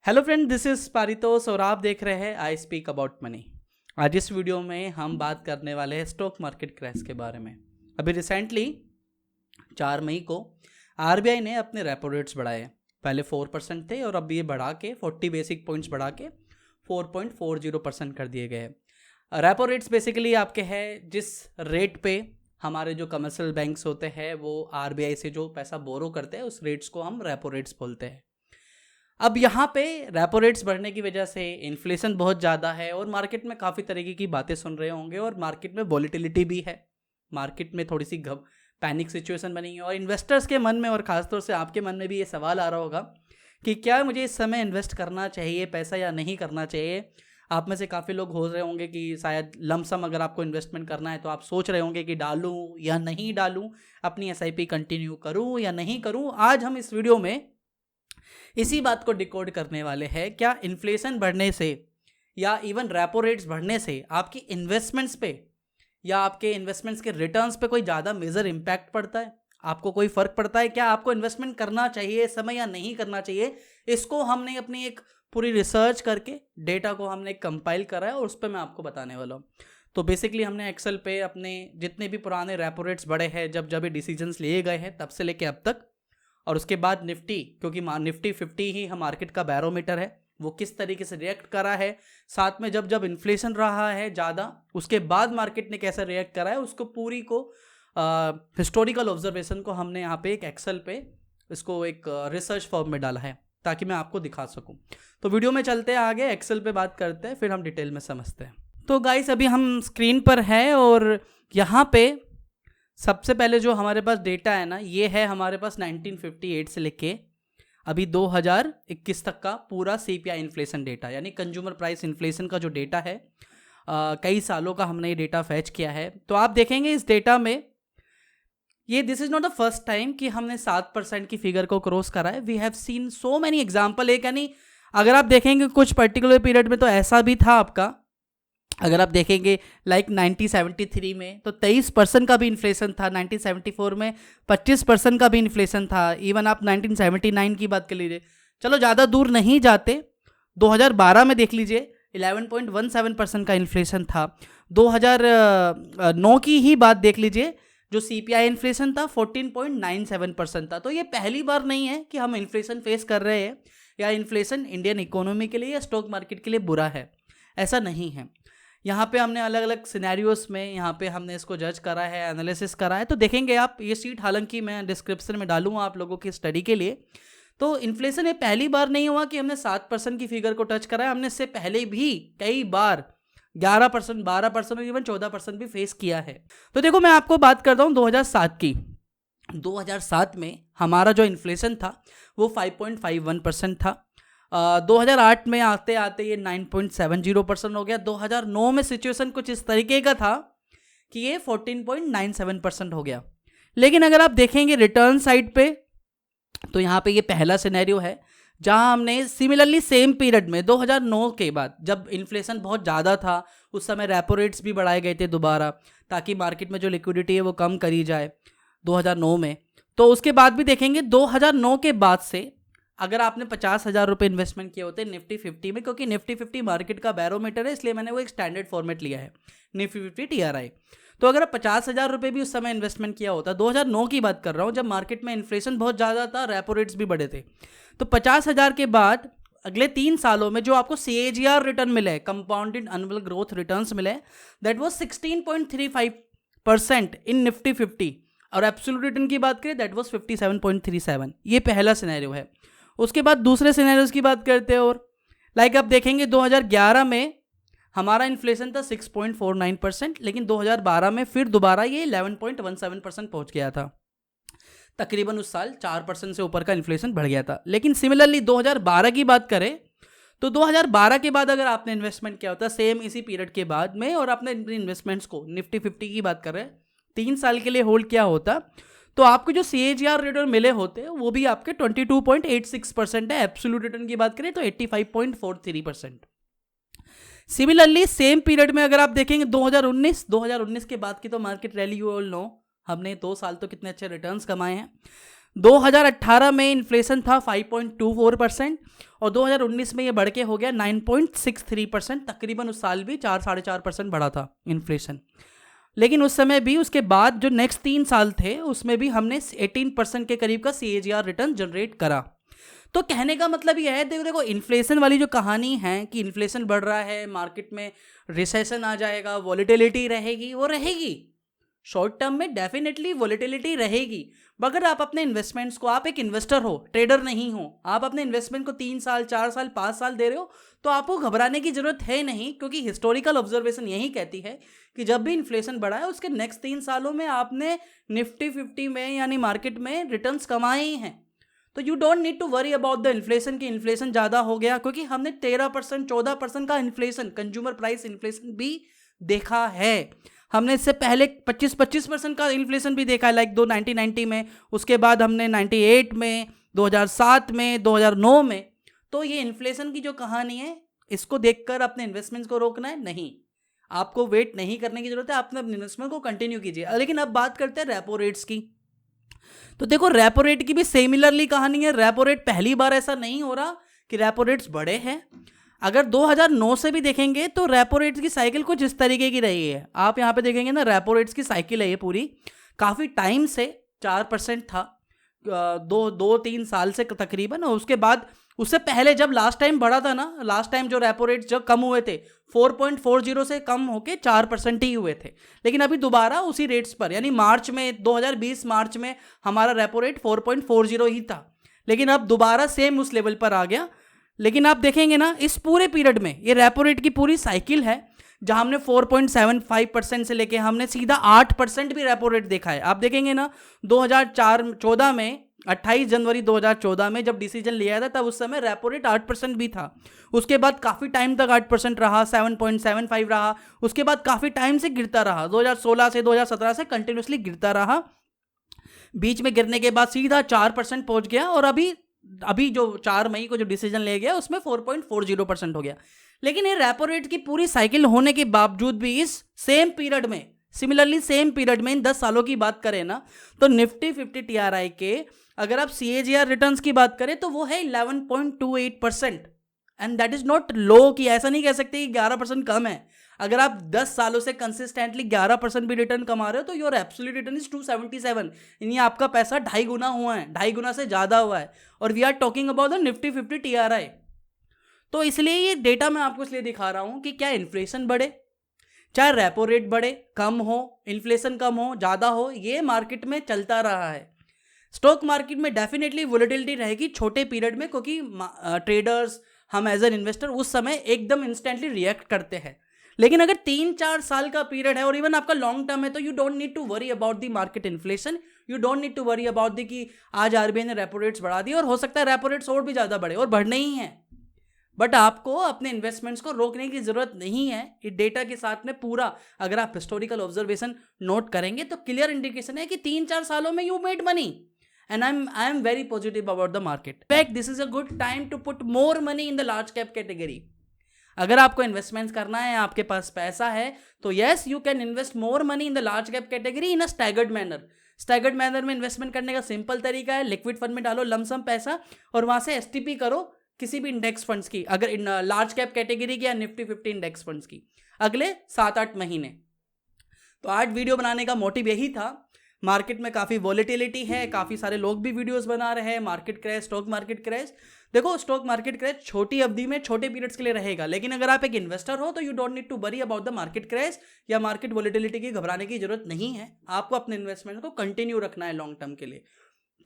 Hello friend, this is Paritosh और आप देख रहे हैं आई स्पीक अबाउट मनी। आज इस वीडियो में हम बात करने वाले हैं स्टॉक मार्केट क्रैश के बारे में। अभी रिसेंटली 4 मई को आरबीआई ने अपने रेपो रेट्स बढ़ाए। पहले 4% थे और अब ये बढ़ा के 40 बेसिक पॉइंट्स बढ़ा के 4.40% कर दिए गए। रेपो रेट्स बेसिकली आपके हैं जिस रेट पे हमारे जो कमर्शियल बैंक्स होते हैं वो आरबीआई से जो पैसा बोरो करते हैं उस रेट्स को हम रेपो रेट्स बोलते हैं। अब यहाँ पे रेपो रेट्स बढ़ने की वजह से इन्फ्लेशन बहुत ज़्यादा है और मार्केट में काफ़ी तरीके की बातें सुन रहे होंगे और मार्केट में वॉलेटिलिटी भी है। मार्केट में थोड़ी सी पैनिक सिचुएशन बनी है और इन्वेस्टर्स के मन में और ख़ासतौर से आपके मन में भी ये सवाल आ रहा होगा कि क्या मुझे इस समय इन्वेस्ट करना चाहिए पैसा या नहीं करना चाहिए। आप में से काफ़ी लोग हो रहे होंगे कि शायद लमसम अगर आपको इन्वेस्टमेंट करना है तो आप सोच रहे होंगे कि डालूँ या नहीं डालूँ, अपनी एसआईपी कंटिन्यू करूँ या नहीं करूँ। आज हम इस वीडियो में इसी बात को डिकोड करने वाले हैं, क्या इन्फ्लेशन बढ़ने से या इवन रेपो रेट्स बढ़ने से आपकी इन्वेस्टमेंट्स पे या आपके इन्वेस्टमेंट्स के रिटर्न्स पे कोई ज़्यादा मेजर इम्पैक्ट पड़ता है, आपको कोई फ़र्क पड़ता है, क्या आपको इन्वेस्टमेंट करना चाहिए इस समय या नहीं करना चाहिए। इसको हमने अपनी एक पूरी रिसर्च करके डेटा को हमने कंपाइल करा है और उस पर मैं आपको बताने वाला हूँ। तो बेसिकली हमने एक्सेल पे अपने जितने भी पुराने रेपो रेट्स बढ़े हैं जब जब ये डिसीजंस लिए गए हैं तब से लेके अब तक, और उसके बाद निफ्टी, क्योंकि निफ्टी 50 ही हम मार्केट का बैरोमीटर है, वो किस तरीके से रिएक्ट करा है, साथ में जब जब इन्फ्लेशन रहा है ज़्यादा उसके बाद मार्केट ने कैसे रिएक्ट करा है, उसको पूरी को हिस्टोरिकल ऑब्जर्वेशन को हमने यहाँ पे एक एक्सेल पे इसको एक रिसर्च फॉर्म में डाला है ताकि मैं आपको दिखा सकूँ। तो वीडियो में चलते हैं आगे, एक्सेल पे बात करते हैं फिर हम डिटेल में समझते हैं। तो गाइस अभी हम स्क्रीन पर हैं और यहाँ पे सबसे पहले जो हमारे पास डेटा है ना, ये है हमारे पास 1958 से लेके अभी 2021 तक का पूरा सीपीआई इन्फ्लेशन डेटा, यानी कंज्यूमर प्राइस इन्फ्लेशन का जो डेटा है। कई सालों का हमने ये डेटा फैच किया है। तो आप देखेंगे इस डेटा में ये this is not the first time कि हमने 7% की फिगर को क्रॉस करा है। We have seen so many example. एक यानी अगर आप देखेंगे कुछ पर्टिकुलर पीरियड में तो ऐसा भी था आपका, अगर आप देखेंगे लाइक 1973 में तो 23% का भी इन्फ्लेशन था, 1974 में 25% का भी इन्फ्लेशन था, इवन आप 1979 की बात कर लीजिए, चलो ज़्यादा दूर नहीं जाते, 2012 में देख लीजिए 11.17% का इन्फ्लेशन था। 2009 की ही बात देख लीजिए, जो सीपीआई इन्फ्लेशन था 14.97% था। तो ये पहली बार नहीं है कि हम इन्फ्लेशन फेस कर रहे हैं या इन्फ्लेशन इंडियन इकोनॉमी के लिए या स्टॉक मार्केट के लिए बुरा है, ऐसा नहीं है। यहाँ पे हमने अलग अलग सिनेरियोस में यहाँ पे हमने इसको जज करा है, एनालिसिस करा है। तो देखेंगे आप ये शीट, हालांकि मैं डिस्क्रिप्शन में डालूंगा आप लोगों की स्टडी के लिए। तो इन्फ्लेशन ये पहली बार नहीं हुआ कि हमने 7% की फिगर को टच करा है, हमने इससे पहले भी कई बार 11%, 12% और इवन 14% भी फेस किया है। तो देखो मैं आपको बात करता हूँ 2007 की। 2007 में हमारा जो इन्फ्लेशन था वो 5.51% था। 2008 में आते आते ये 9.70% हो गया। 2009 में सिचुएशन कुछ इस तरीके का था कि ये 14.97% हो गया। लेकिन अगर आप देखेंगे रिटर्न साइड पे तो यहाँ पे ये पहला सिनेरियो है जहाँ हमने सिमिलरली सेम पीरियड में 2009 के बाद जब इन्फ्लेशन बहुत ज़्यादा था उस समय रेपो रेट्स भी बढ़ाए गए थे दोबारा, ताकि मार्केट में जो लिक्विडिटी है वो कम करी जाए 2009 में। तो उसके बाद भी देखेंगे 2009 के बाद से अगर आपने 50,000 रुपये इन्वेस्टमेंट किए होते निफ्टी 50 में, क्योंकि निफ्टी 50 मार्केट का बैरोमीटर है इसलिए मैंने वो एक स्टैंडर्ड फॉर्मेट लिया है, निफ्टी 50 TRI। तो अगर आप 50,000 रुपये भी उस समय इन्वेस्टमेंट किया होता, 2009 की बात कर रहा हूँ जब मार्केट में इन्फ्लेशन बहुत ज़्यादा था, रेपो रेट्स भी बढ़े थे, तो 50,000 के बाद अगले 3 सालों में जो आपको CAGR रिटर्न मिले, कंपाउंडेड एनुअल ग्रोथ रिटर्न्स मिले, दैट वॉज 16.35% इन निफ्टी 50, और एब्सोल्यूट रिटर्न की बात करें दैट वॉज 57.37। ये पहला सिनेरियो है। उसके बाद दूसरे सिनेरियोस की बात करते हैं और लाइक आप देखेंगे 2011 में हमारा इन्फ्लेशन था 6.49%, लेकिन 2012 में फिर दोबारा ये 11.17% पहुंच गया था। तकरीबन उस साल 4% से ऊपर का इन्फ्लेशन बढ़ गया था। लेकिन सिमिलरली 2012 की बात करें तो 2012 के बाद अगर आपने इन्वेस्टमेंट किया होता सेम इसी पीरियड के बाद में और आपने इन्वेस्टमेंट्स को निफ्टी 50 की बात कर रहे हैं 3 साल के लिए होल्ड किया होता, तो आपको जो CAGR रिटर्न मिले होते वो भी आपके 22.86% है। एब्सोल्यूट रिटर्न की बात करें तो 85.43%। सिमिलरली सेम पीरियड में अगर आप देखेंगे 2019 के बाद की तो market rally, you all know, हमने 2 साल तो कितने अच्छे रिटर्न्स कमाए हैं। 2018 में इन्फ्लेशन था 5.24% और 2019 में ये बढ़ के हो गया 9.63%। तकरीबन उस साल भी 4-4.5% बढ़ा था इन्फ्लेशन। लेकिन उस समय भी, उसके बाद जो नेक्स्ट 3 साल थे उसमें भी हमने 18% के करीब का CAGR रिटर्न जनरेट करा। तो कहने का मतलब यह है, देखो इन्फ्लेशन वाली जो कहानी है कि इन्फ्लेशन बढ़ रहा है, मार्केट में रिसेशन आ जाएगा, वॉलेटिलिटी रहेगी, वो रहेगी। शॉर्ट टर्म में डेफिनेटली वॉलेटिलिटी रहेगी। मगर आप अपने इन्वेस्टमेंट्स को, आप एक इन्वेस्टर हो, ट्रेडर नहीं हो, आप अपने इन्वेस्टमेंट को 3 साल 4 साल 5 साल दे रहे हो, तो आपको घबराने की जरूरत है नहीं, क्योंकि हिस्टोरिकल ऑब्जर्वेशन यही कहती है कि जब भी इन्फ्लेशन बढ़ा है उसके नेक्स्ट 3 सालों में आपने निफ्टी 50 में यानी मार्केट में रिटर्न्स कमाए ही हैं। तो you don't need to worry about the inflation की इन्फ्लेशन ज़्यादा हो गया, क्योंकि हमने 13% 14% का इन्फ्लेशन, कंज्यूमर प्राइस इन्फ्लेशन भी देखा है। हमने इससे पहले 25% का इन्फ्लेशन भी देखा है, लाइक 1990 में, उसके बाद हमने 98 में, 2007 में, 2009 में। तो ये इन्फ्लेशन की जो कहानी है, इसको देखकर अपने इन्वेस्टमेंट्स को रोकना है नहीं, आपको वेट नहीं करने की जरूरत है, अपने इन्वेस्टमेंट को कंटिन्यू कीजिए। लेकिन अब बात करते हैं रेपो रेट्स की। तो देखो रेपो रेट की भी सिमिलरली कहानी है। रेपो रेट पहली बार ऐसा नहीं हो रहा कि रेपो रेट्स बढ़े हैं। अगर 2009 से भी देखेंगे तो रेपो रेट्स की साइकिल कुछ इस तरीके की रही है। आप यहाँ पे देखेंगे ना, रेपो रेट्स की साइकिल है ये पूरी, काफ़ी टाइम से 4% था, 2-3 साल से तकरीबन। और उसके बाद, उससे पहले जब लास्ट टाइम बढ़ा था ना, लास्ट टाइम जो रेपो रेट्स जब कम हुए थे 4.40 से कम होके 4% ही हुए थे। लेकिन अभी दोबारा उसी रेट्स पर, यानी मार्च में 2020 मार्च में हमारा रेपो रेट 4.40 ही था, लेकिन अब दोबारा सेम उस लेवल पर आ गया। लेकिन आप देखेंगे ना, इस पूरे पीरियड में ये रेपो रेट की पूरी साइकिल है, जहां हमने 4.75% से लेके हमने सीधा 8% भी रेपो रेट देखा है। आप देखेंगे ना, 2014 में 28 जनवरी 2014 में जब डिसीजन लिया था, तब उस समय रेपो रेट 8% भी था। उसके बाद काफ़ी टाइम तक 8% रहा, 7.75 रहा, उसके बाद काफ़ी टाइम से गिरता रहा, 2016 से 2017 से कंटिन्यूसली गिरता रहा। बीच में गिरने के बाद सीधा 4% पहुंच गया, और अभी जो 4 मई को जो डिसीजन लिया गया उसमें 4.40% हो गया। लेकिन ये रेपो रेट की पूरी साइकिल होने के बावजूद भी इस सेम पीरियड में, सिमिलरली सेम पीरियड में, इन 10 सालों की बात करें ना, तो निफ्टी 50 TRI के अगर आप CAGR रिटर्न्स की बात करें तो वो है 11.28%। एंड दैट इज नॉट लो, कि ऐसा नहीं कह सकते कि 11% कम है। अगर आप 10 सालों से कंसिस्टेंटली 11% भी रिटर्न कमा रहे हो तो योर एब्सोल्यूट रिटर्न इज 277, यानी आपका पैसा 2.5 गुना हुआ है, 2.5 गुना से ज़्यादा हुआ है। और we are talking about the Nifty 50 TRI। तो इसलिए ये डेटा मैं आपको इसलिए दिखा रहा हूँ कि क्या इन्फ्लेशन बढ़े, चाहे रेपो रेट बढ़े, कम हो, इन्फ्लेशन कम हो, ज़्यादा हो, ये मार्केट में चलता रहा है। स्टॉक मार्केट में डेफिनेटली वोलेटिलिटी रहेगी छोटे पीरियड में, क्योंकि ट्रेडर्स, हम एज एन इन्वेस्टर उस समय एकदम इंस्टेंटली रिएक्ट करते हैं। लेकिन अगर 3-4 साल का पीरियड है और इवन आपका लॉन्ग टर्म है, तो you don't need to worry about the market inflation, you don't need to worry about the कि आज RBI ने रेपो रेट्स बढ़ा दिए, और हो सकता है रेपो रेट्स और भी ज़्यादा बढ़े, और बढ़ने ही हैं। बट आपको अपने इन्वेस्टमेंट्स को रोकने की जरूरत नहीं है। ये डेटा के साथ में पूरा, अगर आप हिस्टोरिकल ऑब्जर्वेशन नोट करेंगे तो क्लियर इंडिकेशन है कि 3-4 सालों में you made money, and I am very positive about the market. In fact, this is a good time to put more money in the large cap category. अगर आपको investments करना है, आपके पास पैसा है, तो yes you can invest more money in the large cap category in a staggered manner. Staggered manner में investment करने का सिंपल तरीका है, लिक्विड फंड में डालो लमसम पैसा और वहां से STP करो किसी भी इंडेक्स फंड्स की, अगर इन लार्ज कैप कैटेगरी की या निफ्टी 50 इंडेक्स फंड्स की, अगले 7-8 महीने। तो आज वीडियो बनाने का मोटिव यही था। मार्केट में काफ़ी वॉलेटिलिटी है, काफ़ी सारे लोग भी वीडियोस बना रहे हैं, market crash, stock market crash. देखो, स्टॉक मार्केट क्रैश छोटी अवधि में, छोटे पीरियड्स के लिए रहेगा, लेकिन अगर आप एक इन्वेस्टर हो तो you don't need to worry about the market crash या मार्केट वॉलेटिलिटी की घबराने की जरूरत नहीं है। आपको अपने इन्वेस्टमेंट को कंटिन्यू रखना है लॉन्ग टर्म के लिए।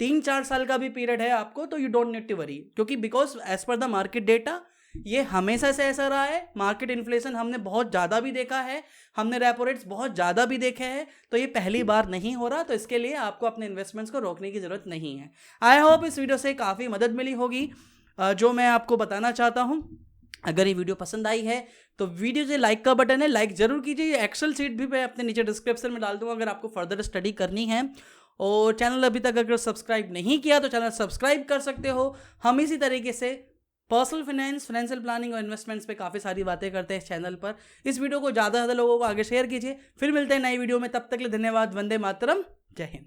3-4 साल का भी पीरियड है आपको, तो you don't need to worry, क्योंकि because as per the market data ये हमेशा से ऐसा रहा है। मार्केट इन्फ्लेशन हमने बहुत ज़्यादा भी देखा है, हमने रेपो रेट्स बहुत ज़्यादा भी देखे हैं, तो ये पहली बार नहीं हो रहा। तो इसके लिए आपको अपने इन्वेस्टमेंट्स को रोकने की ज़रूरत नहीं है। आई होप इस वीडियो से काफ़ी मदद मिली होगी जो मैं आपको बताना चाहता हूँ। अगर ये वीडियो पसंद आई है तो वीडियो से लाइक का बटन है, लाइक ज़रूर कीजिए। एक्सेल शीट भी मैं अपने नीचे डिस्क्रिप्शन में डाल दूँगा अगर आपको फर्दर स्टडी करनी है। और चैनल अभी तक अगर सब्सक्राइब नहीं किया तो चैनल सब्सक्राइब कर सकते हो। हम इसी तरीके से पर्सनल फाइनेंस, फाइनेंशियल प्लानिंग और इन्वेस्टमेंट्स पे काफ़ी सारी बातें करते हैं इस चैनल पर। इस वीडियो को ज़्यादा से ज़्यादा लोगों को आगे शेयर कीजिए। फिर मिलते हैं नई वीडियो में, तब तक के लिए धन्यवाद। वंदे मातरम, जय हिंद।